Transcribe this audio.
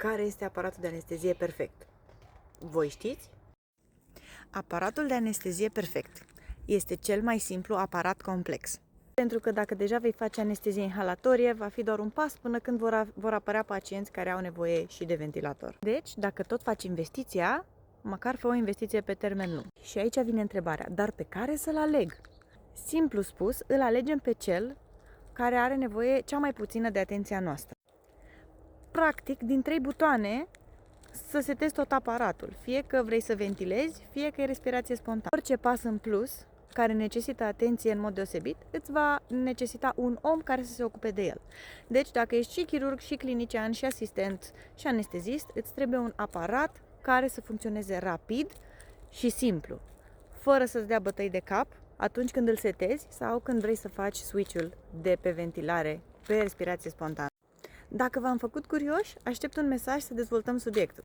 care este aparatul de anestezie perfect. Voi știți? Aparatul de anestezie perfect este cel mai simplu aparat complex. Pentru că dacă deja vei face anestezie inhalatorie, va fi doar un pas până când vor apărea pacienți care au nevoie și de ventilator. Deci, dacă tot faci investiția, măcar fă o investiție pe termen lung. Și aici vine întrebarea, dar pe care să-l aleg? Simplu spus, îl alegem pe cel care are nevoie cea mai puțină de atenția noastră. Practic, din 3 butoane să setezi tot aparatul, fie că vrei să ventilezi, fie că e respirație spontană. Orice pas în plus care necesită atenție în mod deosebit, îți va necesita un om care să se ocupe de el. Deci, dacă ești și chirurg, și clinician, și asistent, și anestezist, îți trebuie un aparat care să funcționeze rapid și simplu, fără să-ți dea bătăi de cap atunci când îl setezi sau când vrei să faci switch-ul de pe ventilare pe respirație spontană. Dacă v-am făcut curioși, aștept un mesaj să dezvoltăm subiectul.